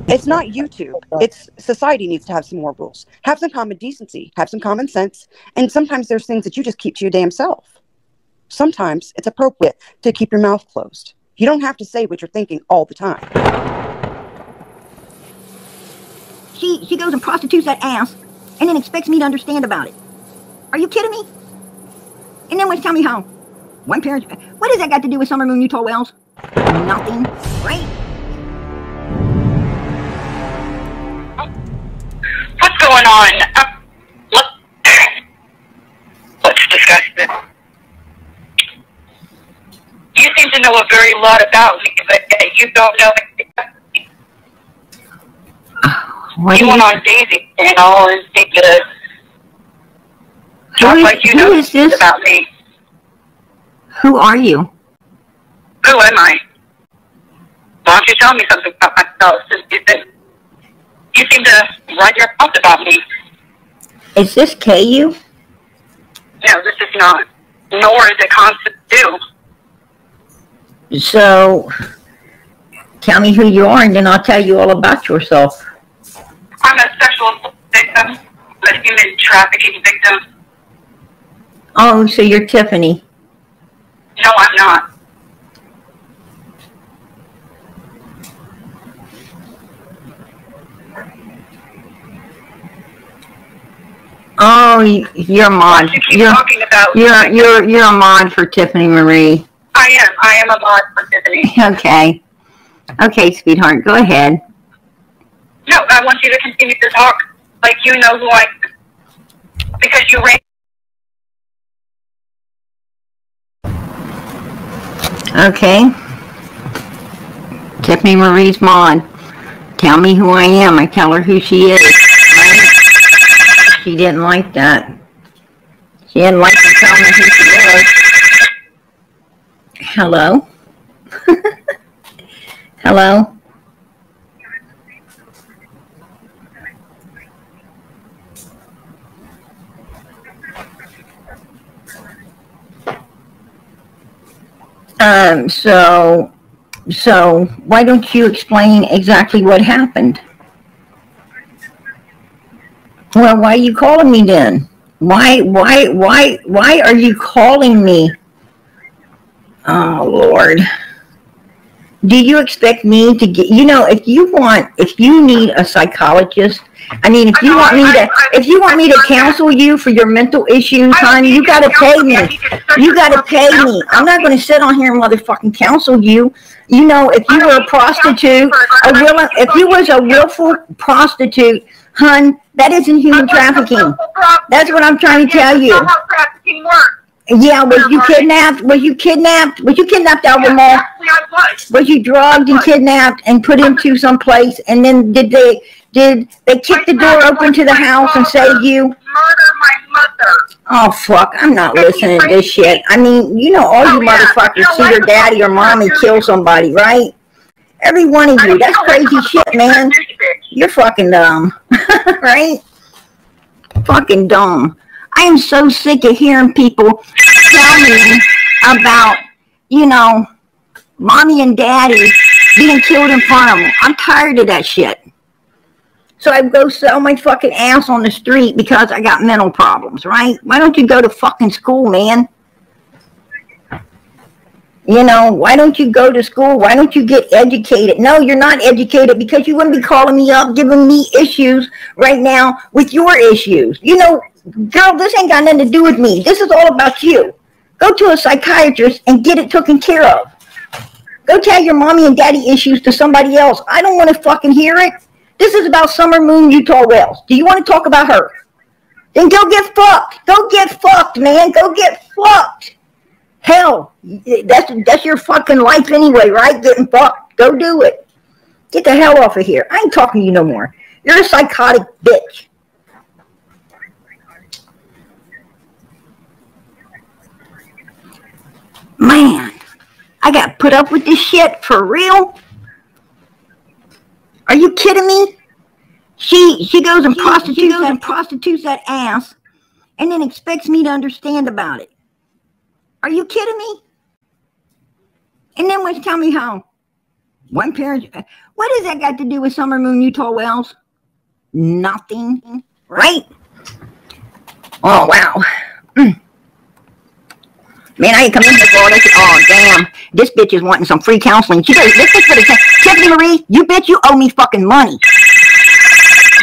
It's not YouTube. It's society needs to have some more rules. Have some common decency. Have some common sense. And sometimes there's things that you just keep to your damn self. Sometimes it's appropriate to keep your mouth closed. You don't have to say what you're thinking all the time. She goes and prostitutes that ass and then expects me to understand about it. Are you kidding me? And then wants to tell me how one parent... What does that got to do with Summer Moon Utah Wells? Nothing, right? What's going on? Let's discuss this. You seem to know a very lot about me, but you don't know anything about me. You went on Daisy and all and think to talk like you know about me. Who are you? Who am I? Why don't you tell me something about myself? You seem to run your mouth about me. Is this KU? No, this is not. Nor is it constant too. So, tell me who you are and then I'll tell you all about yourself. I'm a sexual victim, a human trafficking victim. Oh, so you're Tiffany. No, I'm not. Oh, you're a mod. You're a mod for Tiffany Marie. I am a mod for Tiffany. Okay. Okay, sweetheart, go ahead. No, I want you to continue to talk like you know who I am. Because you ran. Okay. Tiffany Marie's mod. Tell me who I am. I tell her who she is. She didn't like that. She didn't like to tell me who she was. Hello? Hello? So why don't you explain exactly what happened? Well, why are you calling me then? Why are you calling me? Oh, Lord. Do you expect me to get, you know, if you need a psychologist, I mean, if you want me to counsel you for your mental issues, hon, you gotta pay me. You gotta pay me. I'm not gonna sit on here and motherfucking counsel you. You know, if you were a prostitute, if you was a willful prostitute, hon, that isn't human trafficking. That's what I'm trying to tell you. Yeah, was you kidnapped? Was you kidnapped? Was you kidnapped out of the mall? Was you drugged and kidnapped and put into some place? And then did they kick the door open to the house and save you? Murder my mother. Oh fuck! I'm not listening to this shit. I mean, you know, all you motherfuckers see your daddy or mommy kill somebody, right? Every one of you. That's crazy shit, man. You're fucking dumb, right? Fucking dumb. I am so sick of hearing people tell me about, you know, mommy and daddy being killed in front of them. I'm tired of that shit. So I go sell my fucking ass on the street because I got mental problems, right? Why don't you go to fucking school, man? You know, why don't you go to school? Why don't you get educated? No, you're not educated because you wouldn't be calling me up, giving me issues right now with your issues. You know, girl, this ain't got nothing to do with me. This is all about you. Go to a psychiatrist and get it taken care of. Go tell your mommy and daddy issues to somebody else. I don't want to fucking hear it. This is about Summer Moon Utah Wells. Do you want to talk about her? Then go get fucked. Go get fucked, man. Go get fucked. Hell, that's your fucking life anyway, right? Getting fucked. Go do it. Get the hell off of here. I ain't talking to you no more. You're a psychotic bitch. Man, I got put up with this shit for real? Are you kidding me? She goes and prostitutes that ass and then expects me to understand about it. Are you kidding me? And then wants to tell me how One parent. What does that got to do with Summer Moon Utah Wells? Nothing, right? Oh, wow. Man, I ain't come in here for all this. Oh, damn. This bitch is wanting some free counseling. This bitch better say, Tiffany Marie, you bitch, you owe me fucking money.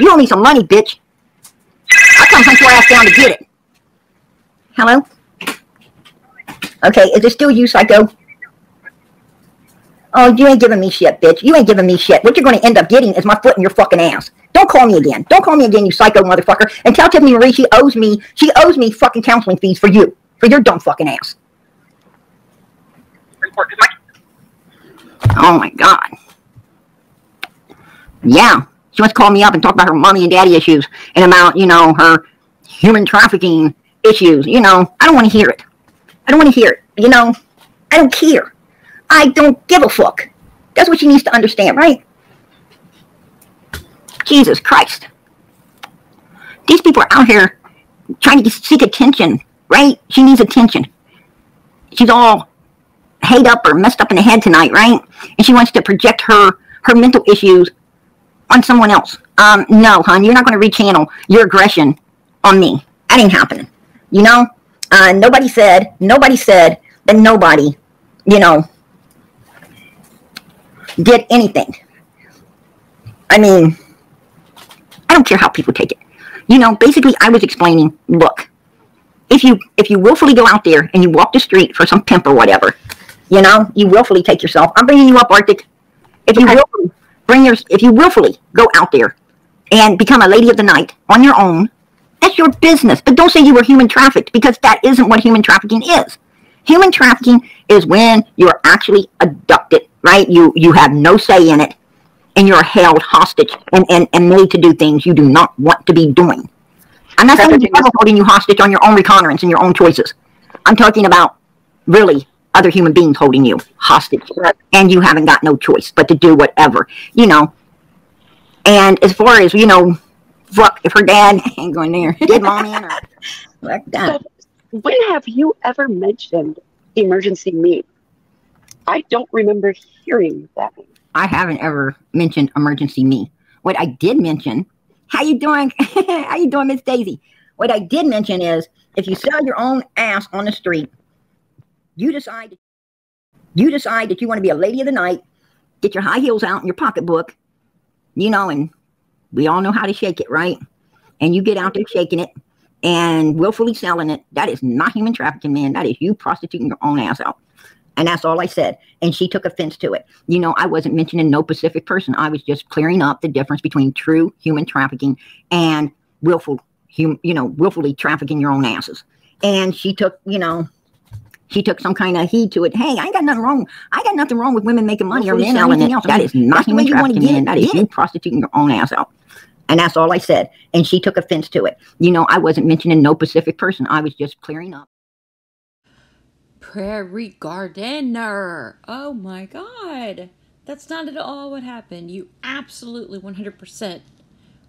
You owe me some money, bitch. I'll come hunt your ass down to get it. Hello? Okay, is it still you, psycho? Oh, you ain't giving me shit, bitch. You ain't giving me shit. What you're going to end up getting is my foot in your fucking ass. Don't call me again. Don't call me again, you psycho motherfucker. And tell Tiffany Marie she owes me fucking counseling fees for you. For your dumb fucking ass. Oh my God. Yeah. She wants to call me up and talk about her mommy and daddy issues and about, you know, her human trafficking issues. You know, I don't want to hear it. I don't want to hear it. You know, I don't care. I don't give a fuck. That's what she needs to understand, right? Jesus Christ. These people are out here trying to seek attention, right? She needs attention. She's all hate up or messed up in the head tonight, right? And she wants to project her mental issues on someone else. No, hon, you're not going to rechannel your aggression on me. That ain't happening. You know, nobody said that nobody, you know, did anything. I mean, I don't care how people take it. You know, basically I was explaining, look, if you willfully go out there and you walk the street for some pimp or whatever, you know, you willfully take yourself. I'm bringing you up, Arctic. If you willfully go out there and become a lady of the night on your own, that's your business. But don't say you were human trafficked, because that isn't what human trafficking is. Human trafficking is when you're actually abducted, right? You have no say in it, and you're held hostage and made to do things you do not want to be doing. I'm not saying you're holding you hostage on your own recognizance and your own choices. I'm talking about really other human beings holding you hostage, and you haven't got no choice but to do whatever, you know. And as far as, you know, fuck, if her dad ain't going there, did mommy in or like that. So when have you ever mentioned emergency me? I don't remember hearing that. I haven't ever mentioned emergency me. What I did mention, how you doing? How you doing, Miss Daisy? What I did mention is, if you sell your own ass on the street, you decide that you want to be a lady of the night, get your high heels out in your pocketbook, you know, and we all know how to shake it, right? And you get out there shaking it and willfully selling it. That is not human trafficking, man. That is you prostituting your own ass out. And that's all I said. And she took offense to it. You know, I wasn't mentioning no specific person. I was just clearing up the difference between true human trafficking and willfully trafficking your own asses. And she took, you know, she took some kind of heed to it. Hey, I ain't got nothing wrong. I got nothing wrong with women making money or men or anything else. That is not human trafficking, man. That is you prostituting your own ass out. And that's all I said. And she took offense to it. You know, I wasn't mentioning no specific person. I was just clearing up. Prairie gardener. Oh my God. That's not at all what happened. You absolutely 100%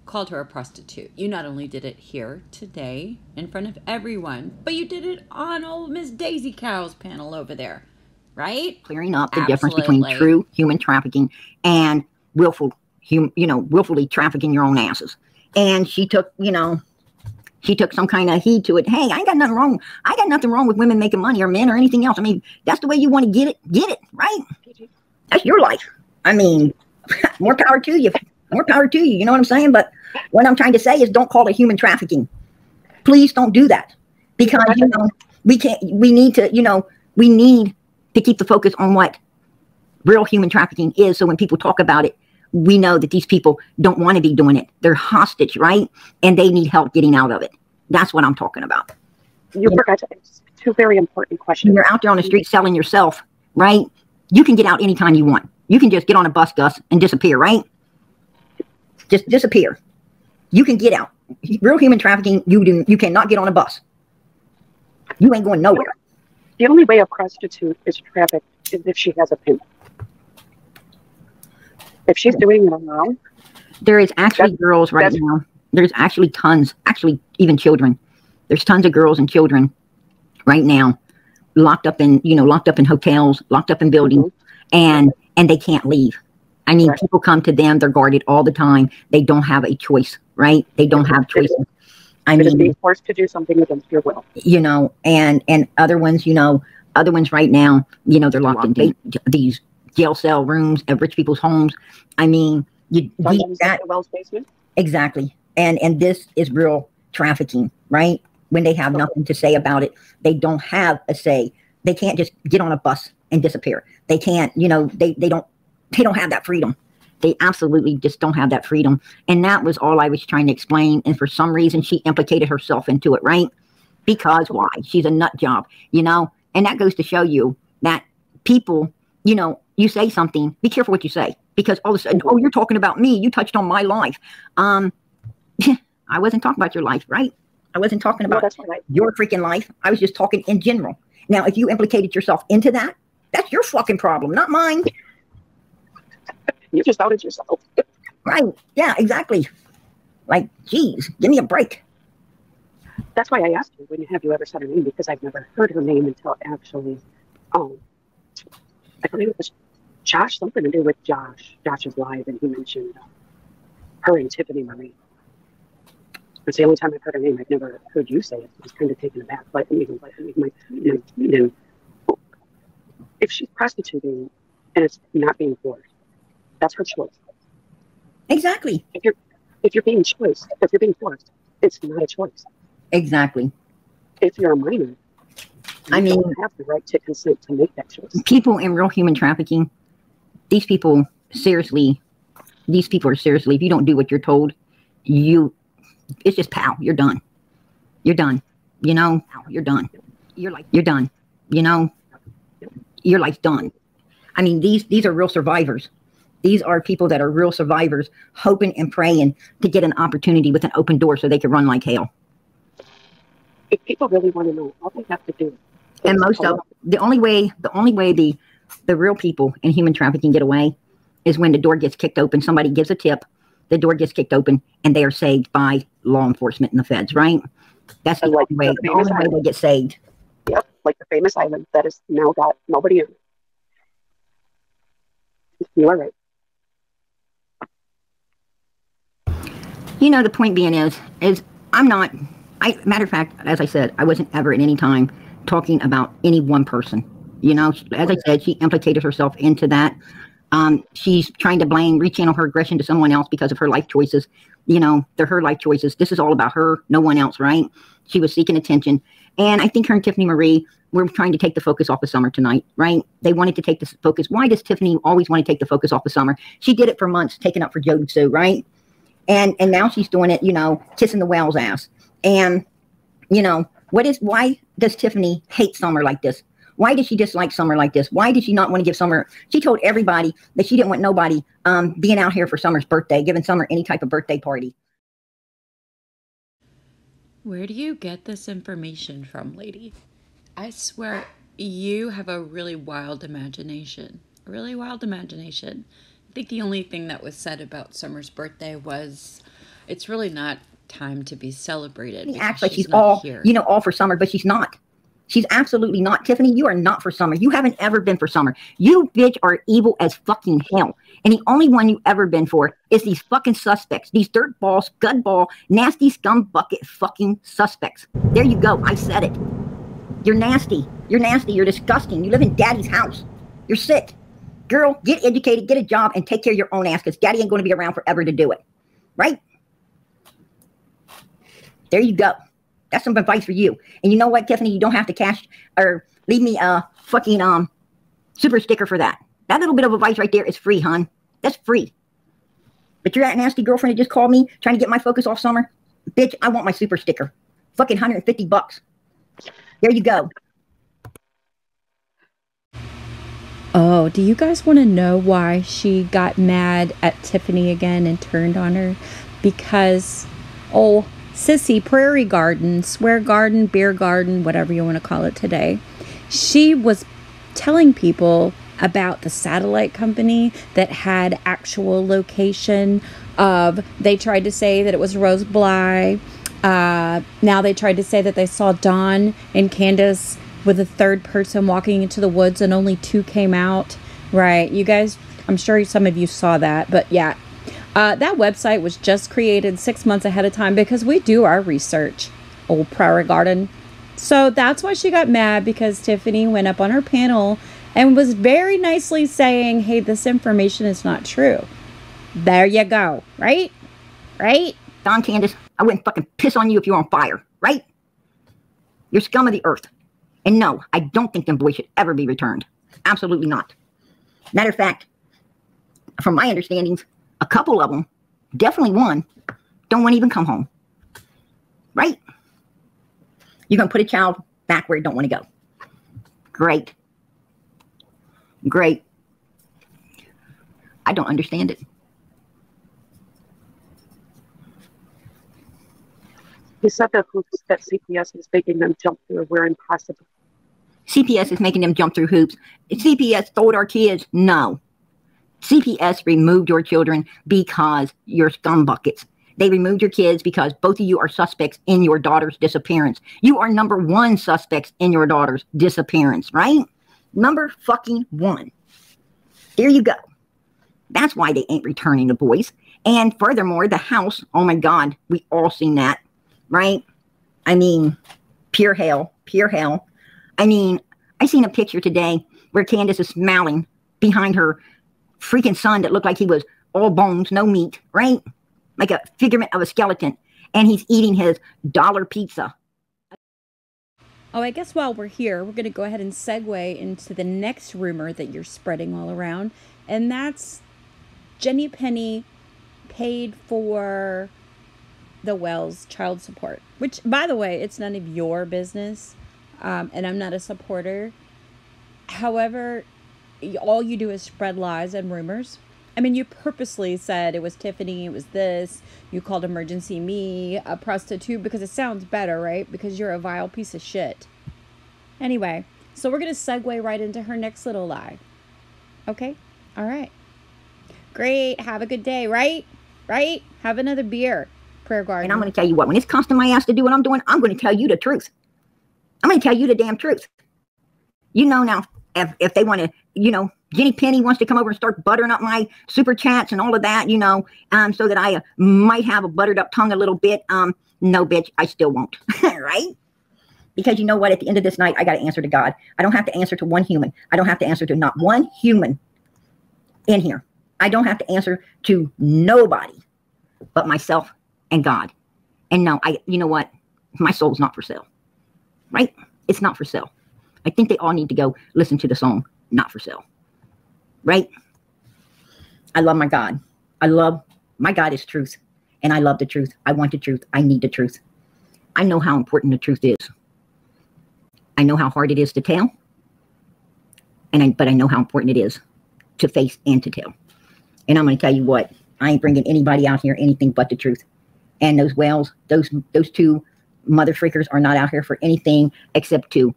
called her a prostitute. You not only did it here today in front of everyone, but you did it on old Miss Daisy Cow's panel over there, right? Clearing up the difference between true human trafficking and willfully trafficking your own asses. And she took, you know, she took some kind of heed to it. Hey, I ain't got nothing wrong. I got nothing wrong with women making money or men or anything else. I mean, that's the way you want to get it, right? That's your life. I mean, more power to you. More power to you. You know what I'm saying? But what I'm trying to say is, don't call it human trafficking. Please don't do that. Because, you know, we need to keep the focus on what real human trafficking is. So when people talk about it, we know that these people don't want to be doing it. They're hostage, right? And they need help getting out of it. That's what I'm talking about. You forgot to ask two very important questions. When you're out there on the street selling yourself, right? You can get out anytime you want. You can just get on a bus, Gus, and disappear, right? Just disappear. You can get out. Real human trafficking, you cannot get on a bus. You ain't going nowhere. The only way a prostitute is trafficked is if she has a pimp. If she's doing it alone. There is actually girls right now. There's actually tons, actually even children. There's tons of girls and children right now locked up in hotels, locked up in buildings, and they can't leave. I mean, Right. people come to them, they're guarded all the time. They don't have a choice, right? They don't have choices. I It is mean, being forced to do something against your will. you know, and other ones, you know, other ones right now, you know, they're locked in these jail cell rooms at rich people's homes. I mean, Dungeons like the Wells basement. exactly. And this is real trafficking, right? When they have nothing to say about it, they don't have a say. They can't just get on a bus and disappear. They can't, you know, they don't have that freedom. They absolutely just don't have that freedom. And that was all I was trying to explain. And for some reason, she implicated herself into it, right? Because why? She's a nut job, you know? And that goes to show you that people, you know, you say something, be careful what you say. Because all of a sudden, oh, you're talking about me. You touched on my life. I wasn't talking about your life, right? I wasn't talking about your freaking life. I was just talking in general. Now, if you implicated yourself into that, that's your fucking problem, not mine. You just outed yourself. Right. Yeah, exactly. Like, geez, give me a break. That's why I asked you, when have you ever said her name? Because I've never heard her name until actually, I believe it was Josh, something to do with Josh. Josh is live, and he mentioned her and Tiffany Marie. It's the only time I've heard her name. I've never heard you say it. I was kind of taken aback. But if she's prostituting and it's not being forced, that's her choice. Exactly. If you're being forced, it's not a choice. Exactly. If you're a minor, I mean, don't have the right to consent to make that choice. People in real human trafficking, these people are seriously, if you don't do what you're told, it's just pow, you're done. You're done. You know, you're done. You're done. You know, your life's done. I mean, these are real survivors. These are people that are real survivors, hoping and praying to get an opportunity with an open door so they can run like hell. If people really want to know, all they have to do. And the only way the real people in human trafficking get away is when the door gets kicked open. Somebody gives a tip, the door gets kicked open, and they are saved by law enforcement and the feds, right? That's the only way they get saved. Yep, like the famous island that has now got nobody in. You are right. You know, the point being is matter of fact, as I said, I wasn't ever at any time talking about any one person. You know, as I said, she implicated herself into that. She's trying to rechannel her aggression to someone else because of her life choices. You know, they're her life choices. This is all about her, no one else, right? She was seeking attention. And I think her and Tiffany Marie were trying to take the focus off of Summer tonight, right? They wanted to take the focus. Why does Tiffany always want to take the focus off of Summer? She did it for months, taking up for Jody Sue, right? And now she's doing it, you know, kissing the whale's ass. And, you know, why does Tiffany hate Summer like this? Why did she dislike Summer like this? Why did she not want to give Summer? She told everybody that she didn't want nobody being out here for Summer's birthday, giving Summer any type of birthday party. Where do you get this information from, lady? I swear you have a really wild imagination. A really wild imagination. I think the only thing that was said about Summer's birthday was it's really not time to be celebrated. She acts like she's all for Summer, but she's not. She's absolutely not. Tiffany, you are not for Summer. You haven't ever been for Summer. You, bitch, are evil as fucking hell. And the only one you ever been for is these fucking suspects. These dirtball, scudball, nasty scum bucket fucking suspects. There you go. I said it. You're nasty. You're nasty. You're disgusting. You live in daddy's house. You're sick. Girl, get educated, get a job, and take care of your own ass because daddy ain't going to be around forever to do it. Right? There you go. That's some advice for you. And you know what, Tiffany? You don't have to cash or leave me a fucking super sticker for that. That little bit of advice right there is free, hon. That's free. But you're that nasty girlfriend that just called me trying to get my focus off Summer. Bitch, I want my super sticker. Fucking $150. There you go. Oh, do you guys want to know why she got mad at Tiffany again and turned on her? Because, Sissy Prairie Garden, Swear Garden, Beer Garden, whatever you want to call it today, she was telling people about the satellite company that had actual location of, they tried to say that it was Rose Bly. Now they tried to say that they saw Dawn and Candace with a third person walking into the woods and only 2 came out. Right. You guys, I'm sure some of you saw that, but yeah. That website was just created 6 months ahead of time because we do our research, old Prairie Garden. So that's why she got mad, because Tiffany went up on her panel and was very nicely saying, hey, this information is not true. There you go. Right? Right? Don, Candace, I wouldn't fucking piss on you if you were on fire, right? You're scum of the earth. And no, I don't think them boys should ever be returned. Absolutely not. Matter of fact, from my understandings, a couple of them, definitely one, don't want to even come home. Right? You're going to put a child back where it don't want to go. Great. Great. I don't understand it. You said that hoops that CPS is making them jump through were impossible. CPS is making them jump through hoops. CPS told our kids, no. CPS removed your children because you're scumbuckets. They removed your kids because both of you are suspects in your daughter's disappearance. You are number one suspects in your daughter's disappearance, right? Number fucking one. There you go. That's why they ain't returning the boys. And furthermore, the house, oh my God, we all seen that, right? I mean, pure hell, pure hell. I mean, I seen a picture today where Candace is smiling behind her freaking son that looked like he was all bones, no meat, right? Like a figment of a skeleton. And he's eating his dollar pizza. Oh, I guess while we're here, we're going to go ahead and segue into the next rumor that you're spreading all around. And that's Jenny Penny paid for the Wells child support. Which, by the way, it's none of your business. And I'm not a supporter. However, all you do is spread lies and rumors. I mean, you purposely said it was Tiffany, it was this. You called Emergency Me a prostitute because it sounds better, right? Because you're a vile piece of shit. Anyway, so we're going to segue right into her next little lie. Okay? All right. Great. Have a good day, right? Right? Have another beer. Prayer Garden. And I'm going to tell you what, when it's costing my ass to do what I'm doing, I'm going to tell you the truth. I'm going to tell you the damn truth. You know now, if they want to, you know, Jenny Penny wants to come over and start buttering up my super chats and all of that, you know, so that I might have a buttered up tongue a little bit. No, bitch, I still won't. Right? Because you know what? At the end of this night, I got to answer to God. I don't have to answer to one human. I don't have to answer to not one human in here. I don't have to answer to nobody but myself and God. And no, you know what? My soul's not for sale. Right? It's not for sale. I think they all need to go listen to the song, Not For Sale. Right? I love my God. My God is truth. And I love the truth. I want the truth. I need the truth. I know how important the truth is. I know how hard it is to tell. But I know how important it is to face and to tell. And I'm going to tell you what. I ain't bringing anybody out here anything but the truth. And those Wells, those two mother freakers are not out here for anything except to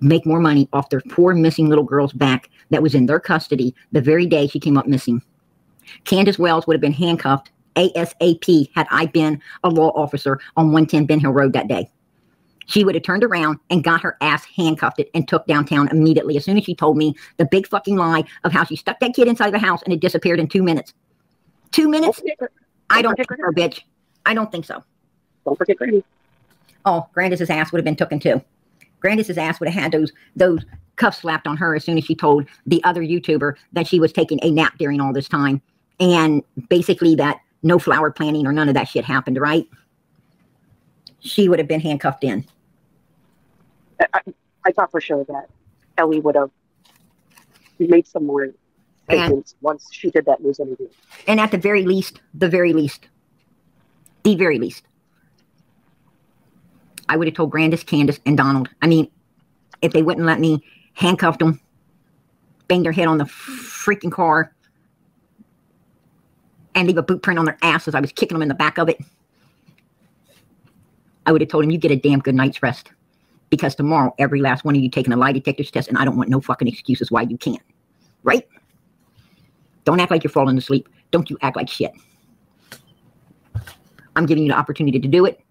make more money off their poor missing little girl's back that was in their custody the very day she came up missing. Candace Wells would have been handcuffed ASAP had I been a law officer on 110 Ben Hill Road that day. She would have turned around and got her ass handcuffed and took downtown immediately as soon as she told me the big fucking lie of how she stuck that kid inside the house and it disappeared in 2 minutes. 2 minutes? I don't think so, bitch. I don't think so. Don't forget Granny. Oh, Grandis's ass would have been taken too. Grandis's ass would have had those cuffs slapped on her as soon as she told the other YouTuber that she was taking a nap during all this time. And basically that no flower planting or none of that shit happened, right? She would have been handcuffed in. I thought for sure that Ellie would have made some more statements once she did that news interview. And at the very least, I would have told Grandis, Candace, and Donald. I mean, if they wouldn't let me handcuff them, bang their head on the freaking car, and leave a boot print on their ass as I was kicking them in the back of it, I would have told them, you get a damn good night's rest. Because tomorrow, every last one of you taking a lie detector's test, and I don't want no fucking excuses why you can't. Right? Don't act like you're falling asleep. Don't you act like shit. I'm giving you the opportunity to do it.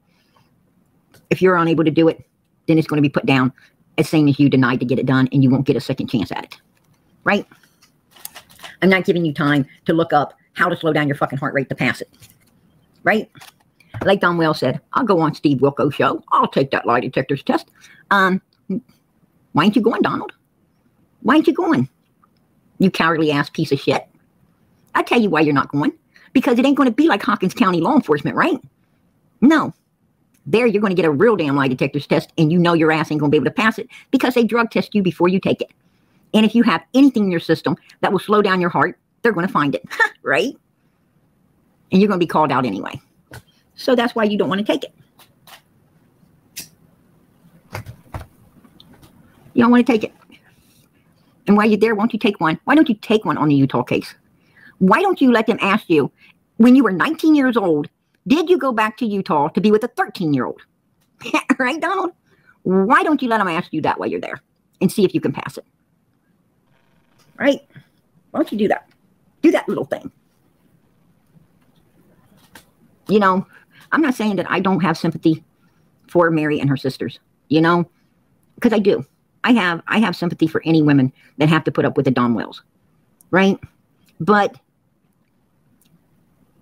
If you're unable to do it, then it's going to be put down as same as you denied to get it done, and you won't get a second chance at it. Right? I'm not giving you time to look up how to slow down your fucking heart rate to pass it. Right? Like Don Wells said, I'll go on Steve Wilko's show. I'll take that lie detector's test. Why ain't you going, Donald? Why ain't you going? You cowardly ass piece of shit. I tell you why you're not going. Because it ain't going to be like Hawkins County law enforcement, right? No. There you're going to get a real damn lie detector's test, and you know your ass ain't going to be able to pass it because they drug test you before you take it. And if you have anything in your system that will slow down your heart, they're going to find it, right? And you're going to be called out anyway. So that's why you don't want to take it. You don't want to take it. And while you're there, won't you take one? Why don't you take one on the Utah case? Why don't you let them ask you, when you were 19 years old, did you go back to Utah to be with a 13-year-old? Right, Donald? Why don't you let them ask you that while you're there and see if you can pass it? Right? Why don't you do that? Do that little thing. You know, I'm not saying that I don't have sympathy for Mary and her sisters, you know, because I do. I have sympathy for any women that have to put up with the Don Wells, right? But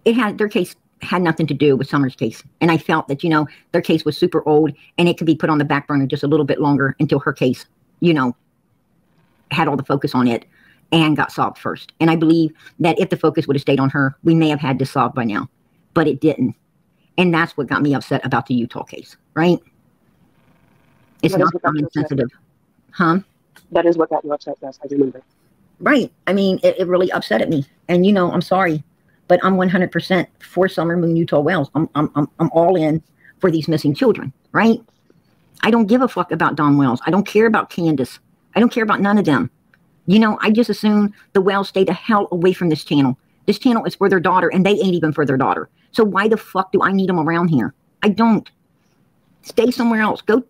their case had nothing to do with Summer's case. And I felt that, you know, their case was super old and it could be put on the back burner just a little bit longer until her case, you know, had all the focus on it and got solved first. And I believe that if the focus would have stayed on her, we may have had this solved by now, but it didn't. And that's what got me upset about the Utah case, right? It's not insensitive. Huh? That is what got you upset, yes, I remember. Right. I mean, it really upset me. And, you know, I'm sorry, but I'm 100% for Summer Moon Utah Wells. I'm all in for these missing children, right? I don't give a fuck about Don Wells. I don't care about Candace. I don't care about none of them. You know, I just assume the Wells stay the hell away from this channel. This channel is for their daughter, and they ain't even for their daughter. So why the fuck do I need them around here? I don't. Stay somewhere else. Go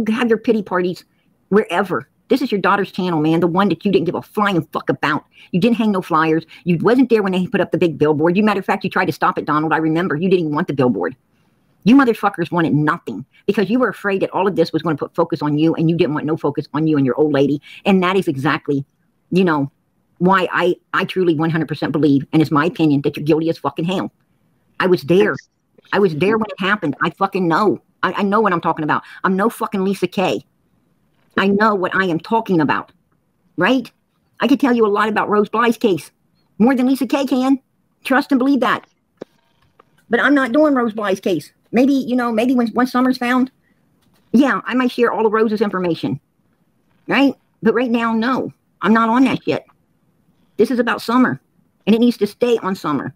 have your pity parties wherever. This is your daughter's channel, man. The one that you didn't give a flying fuck about. You didn't hang no flyers. You wasn't there when they put up the big billboard. You, matter of fact, you tried to stop it, Donald. I remember. You didn't even want the billboard. You motherfuckers wanted nothing because you were afraid that all of this was going to put focus on you, and you didn't want no focus on you and your old lady. And that is exactly, you know, why I truly 100% believe, and it's my opinion, that you're guilty as fucking hell. I was there. I was there when it happened. I fucking know. I know what I'm talking about. I'm no fucking Lisa Kay. I know what I am talking about, right? I could tell you a lot about Rose Bly's case, more than Lisa Kay can. Trust and believe that. But I'm not doing Rose Bly's case. Maybe, you know, maybe when Summer's found, yeah, I might share all of Rose's information, right? But right now, no, I'm not on that shit. This is about Summer, and it needs to stay on Summer.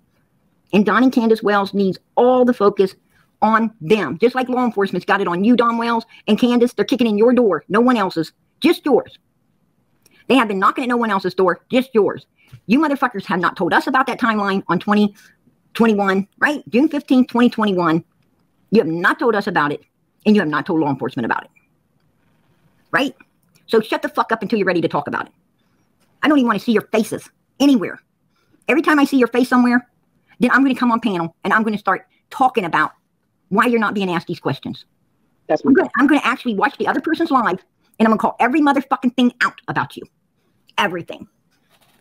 And Donnie Candace Wells needs all the focus on them. Just like law enforcement's got it on you, Don Wells, and Candace, they're kicking in your door, no one else's, just yours. They have been knocking at no one else's door, just yours. You motherfuckers have not told us about that timeline on 2021, right? June 15th, 2021. You have not told us about it, and you have not told law enforcement about it, right? So shut the fuck up until you're ready to talk about it. I don't even want to see your faces anywhere. Every time I see your face somewhere, then I'm going to come on panel, and I'm going to start talking about why you're not being asked these questions. I'm going to actually watch the other person's live, and I'm going to call every motherfucking thing out about you. Everything.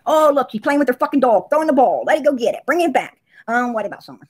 Oh, look, she's playing with her fucking dog, throwing the ball. Let it go get it. Bring it back. What about Summer?